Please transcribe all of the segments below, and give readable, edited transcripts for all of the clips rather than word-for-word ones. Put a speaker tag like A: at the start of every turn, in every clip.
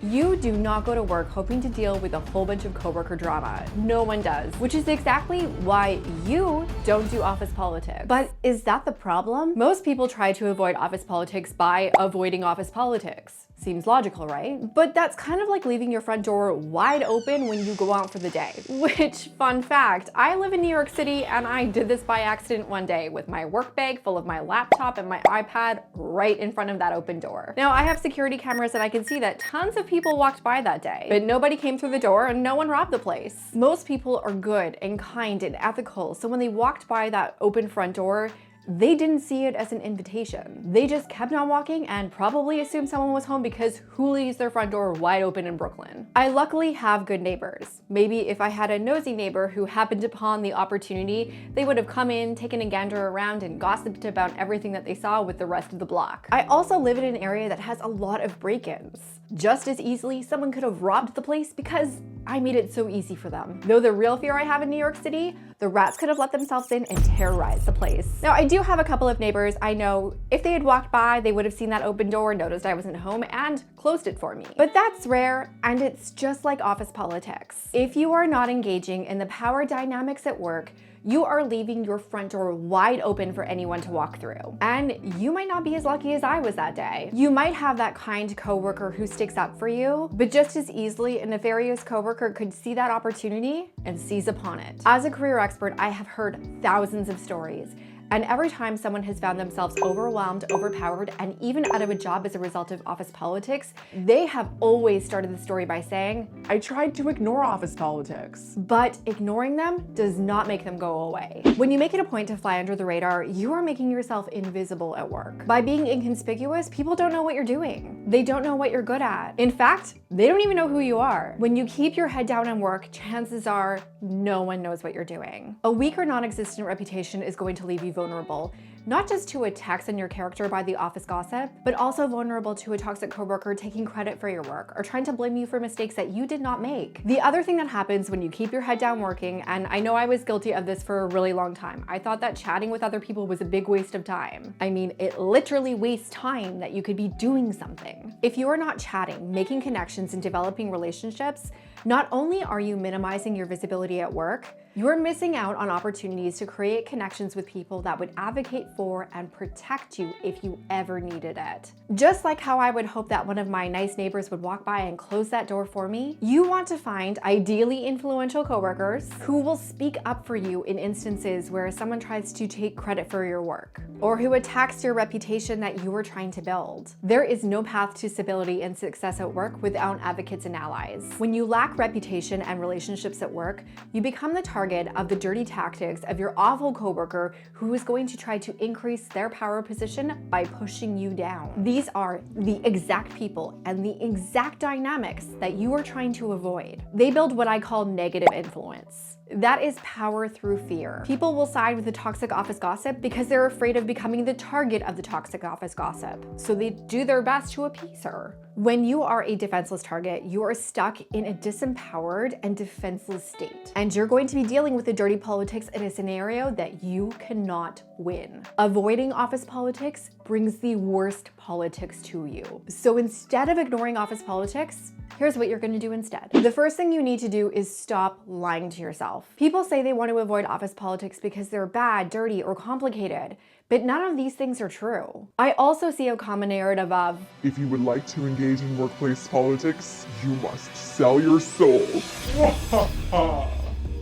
A: You do not go to work hoping to deal with a whole bunch of coworker drama. No one does, which is exactly why you don't do office politics. But is that the problem? Most people try to avoid office politics by avoiding office politics. Seems logical, right? But that's kind of like leaving your front door wide open when you go out for the day. Which, fun fact, I live in New York City and I did this by accident one day with my work bag full of my laptop and my iPad right in front of that open door. Now, I have security cameras and I can see that tons of people walked by that day, but nobody came through the door and no one robbed the place. Most people are good and kind and ethical, so when they walked by that open front door, they didn't see it as an invitation. They just kept on walking and probably assumed someone was home because who leaves their front door wide open in Brooklyn? I luckily have good neighbors. Maybe if I had a nosy neighbor who happened upon the opportunity, they would have come in, taken a gander around, and gossiped about everything that they saw with the rest of the block. I also live in an area that has a lot of break-ins. Just as easily, someone could have robbed the place because I made it so easy for them. Though the real fear I have in New York City, the rats could have let themselves in and terrorized the place. Now, I do have a couple of neighbors I know if they had walked by, they would have seen that open door, noticed I wasn't home, and closed it for me. But that's rare, and it's just like office politics. If you are not engaging in the power dynamics at work, you are leaving your front door wide open for anyone to walk through. And you might not be as lucky as I was that day. You might have that kind coworker who sticks up for you, but just as easily, a nefarious coworker could see that opportunity and seize upon it. As a career expert, I have heard thousands of stories. And every time someone has found themselves overwhelmed, overpowered, and even out of a job as a result of office politics, they have always started the story by saying,
B: I tried to ignore office politics.
A: But ignoring them does not make them go away. When you make it a point to fly under the radar, you are making yourself invisible at work. By being inconspicuous, people don't know what you're doing. They don't know what you're good at. In fact, they don't even know who you are. When you keep your head down and work, chances are no one knows what you're doing. A weak or non-existent reputation is going to leave you vulnerable, not just to attacks on your character by the office gossip, but also vulnerable to a toxic coworker taking credit for your work or trying to blame you for mistakes that you did not make. The other thing that happens when you keep your head down working, and I know I was guilty of this for a really long time, I thought that chatting with other people was a big waste of time. I mean, it literally wastes time that you could be doing something. If you are not chatting, making connections, and developing relationships, not only are you minimizing your visibility at work, you're missing out on opportunities to create connections with people that would advocate for and protect you if you ever needed it. Just like how I would hope that one of my nice neighbors would walk by and close that door for me, you want to find ideally influential coworkers who will speak up for you in instances where someone tries to take credit for your work, or who attacks your reputation that you were trying to build. There is no path to stability and success at work without advocates and allies. When you lack reputation and relationships at work, you become the target of the dirty tactics of your awful coworker who is going to try to increase their power position by pushing you down. These are the exact people and the exact dynamics that you are trying to avoid. They build what I call negative influence. That is power through fear. People will side with the toxic office gossip because they're afraid of becoming the target of the toxic office gossip. So they do their best to appease her. When you are a defenseless target, you are stuck in a disempowered and defenseless state. And you're going to be dealing with the dirty politics in a scenario that you cannot win. Avoiding office politics brings the worst politics to you. So instead of ignoring office politics, here's what you're gonna do instead. The first thing you need to do is stop lying to yourself. People say they want to avoid office politics because they're bad, dirty, or complicated, but none of these things are true. I also see a common narrative of,
B: If you would like to engage in workplace politics, you must sell your soul.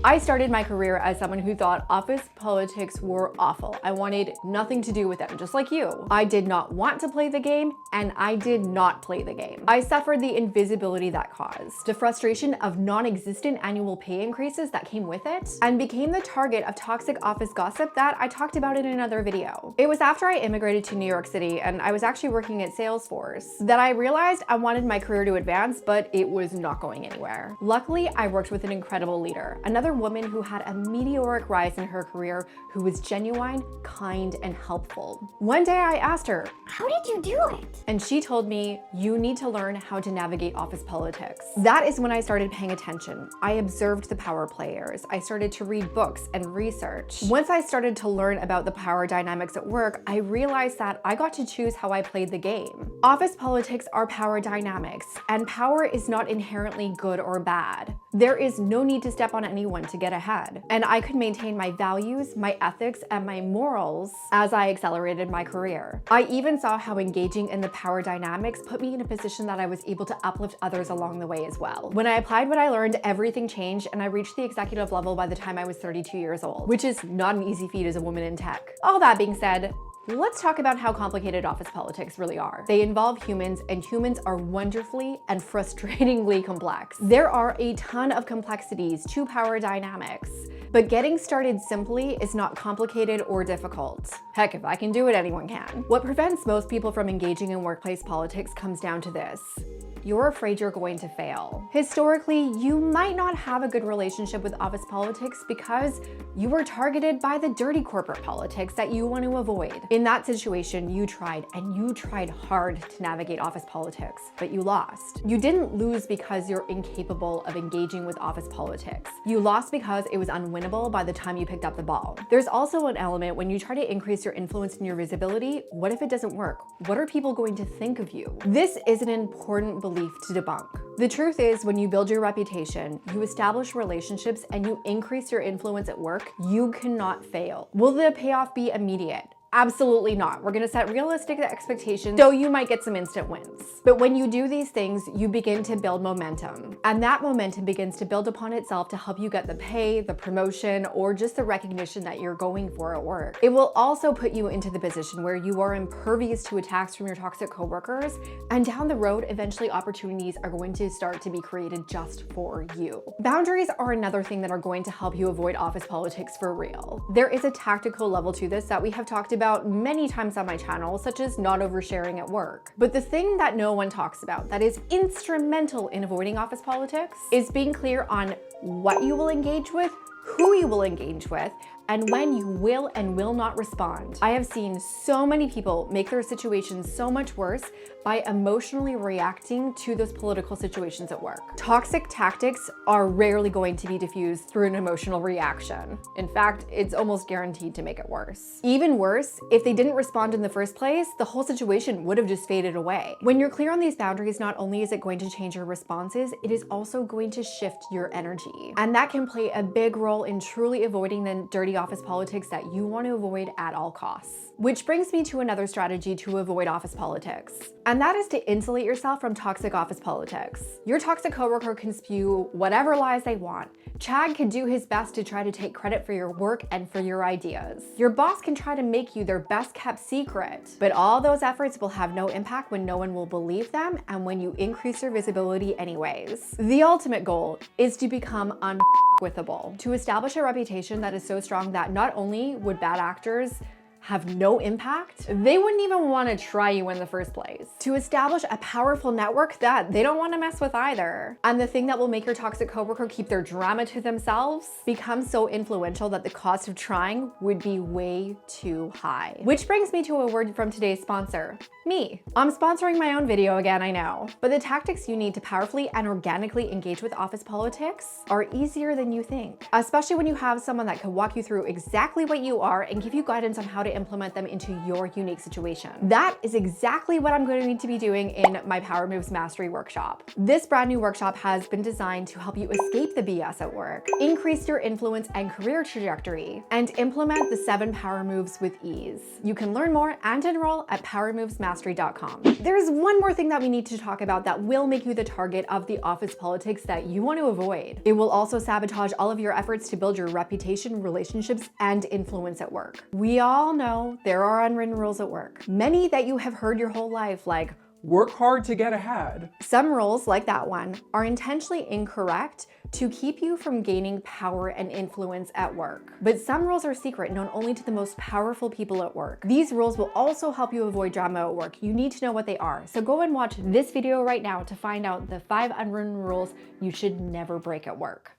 A: I started my career as someone who thought office politics were awful. I wanted nothing to do with them, just like you. I did not want to play the game, and I did not play the game. I suffered the invisibility that caused, the frustration of non-existent annual pay increases that came with it, and became the target of toxic office gossip that I talked about in another video. It was after I immigrated to New York City and I was actually working at Salesforce that I realized I wanted my career to advance, but it was not going anywhere. Luckily, I worked with an incredible leader. Another woman who had a meteoric rise in her career, who was genuine, kind, and helpful. One day I asked her,
C: "How did you do it?"
A: and she told me, "You need to learn how to navigate office politics." That is when I started paying attention. I observed the power players. I started to read books and research. Once I started to learn about the power dynamics at work, I realized that I got to choose how I played the game. Office politics are power dynamics, and power is not inherently good or bad. There is no need to step on anyone to get ahead. And I could maintain my values, my ethics, and my morals as I accelerated my career. I even saw how engaging in the power dynamics put me in a position that I was able to uplift others along the way as well. When I applied what I learned, everything changed, and I reached the executive level by the time I was 32 years old, which is not an easy feat as a woman in tech. All that being said, let's talk about how complicated office politics really are. They involve humans, and humans are wonderfully and frustratingly complex. There are a ton of complexities to power dynamics, but getting started simply is not complicated or difficult. Heck, if I can do it, anyone can. What prevents most people from engaging in workplace politics comes down to this: you're afraid you're going to fail. Historically, you might not have a good relationship with office politics because you were targeted by the dirty corporate politics that you want to avoid. In that situation, you tried, and you tried hard to navigate office politics, but you lost. You didn't lose because you're incapable of engaging with office politics. You lost because it was unwinnable by the time you picked up the ball. There's also an element when you try to increase your influence and your visibility. What if it doesn't work? What are people going to think of you? This is an important belief to debunk. The truth is, when you build your reputation, you establish relationships, and you increase your influence at work, you cannot fail. Will the payoff be immediate? Absolutely not. We're gonna set realistic expectations, so you might get some instant wins. But when you do these things, you begin to build momentum. And that momentum begins to build upon itself to help you get the pay, the promotion, or just the recognition that you're going for at work. It will also put you into the position where you are impervious to attacks from your toxic coworkers, and down the road, eventually opportunities are going to start to be created just for you. Boundaries are another thing that are going to help you avoid office politics for real. There is a tactical level to this that we have talked about many times on my channel, such as not oversharing at work. But the thing that no one talks about that is instrumental in avoiding office politics is being clear on what you will engage with, who you will engage with, and when you will and will not respond. I have seen so many people make their situations so much worse by emotionally reacting to those political situations at work. Toxic tactics are rarely going to be diffused through an emotional reaction. In fact, it's almost guaranteed to make it worse. Even worse, if they didn't respond in the first place, the whole situation would have just faded away. When you're clear on these boundaries, not only is it going to change your responses, it is also going to shift your energy. And that can play a big role in truly avoiding the dirty office politics that you want to avoid at all costs. Which brings me to another strategy to avoid office politics, and that is to insulate yourself from toxic office politics. Your toxic coworker can spew whatever lies they want. Chad could do his best to try to take credit for your work and for your ideas. Your boss can try to make you their best kept secret, but all those efforts will have no impact when no one will believe them and when you increase your visibility anyways. The ultimate goal is to become unwithable, to establish a reputation that is so strong that not only would bad actors have no impact, they wouldn't even want to try you in the first place. To establish a powerful network that they don't want to mess with either. And the thing that will make your toxic coworker keep their drama to themselves becomes so influential that the cost of trying would be way too high. Which brings me to a word from today's sponsor, me. I'm sponsoring my own video again, I know. But the tactics you need to powerfully and organically engage with office politics are easier than you think. Especially when you have someone that can walk you through exactly what you are and give you guidance on how to implement them into your unique situation. That is exactly what I'm going to be doing in my Power Moves Mastery workshop. This brand new workshop has been designed to help you escape the BS at work, increase your influence and career trajectory, and implement the 7 power moves with ease. You can learn more and enroll at powermovesmastery.com. There's one more thing that we need to talk about that will make you the target of the office politics that you want to avoid. It will also sabotage all of your efforts to build your reputation, relationships, and influence at work. We all know there are unwritten rules at work. Many that you have heard your whole life, like
B: Work hard to get ahead.
A: some rules, like that one, are intentionally incorrect to keep you from gaining power and influence at work. But some rules are secret, known only to the most powerful people at work. These rules will also help you avoid drama at work. You need to know what they are. So go and watch this video right now to find out the 5 unwritten rules you should never break at work.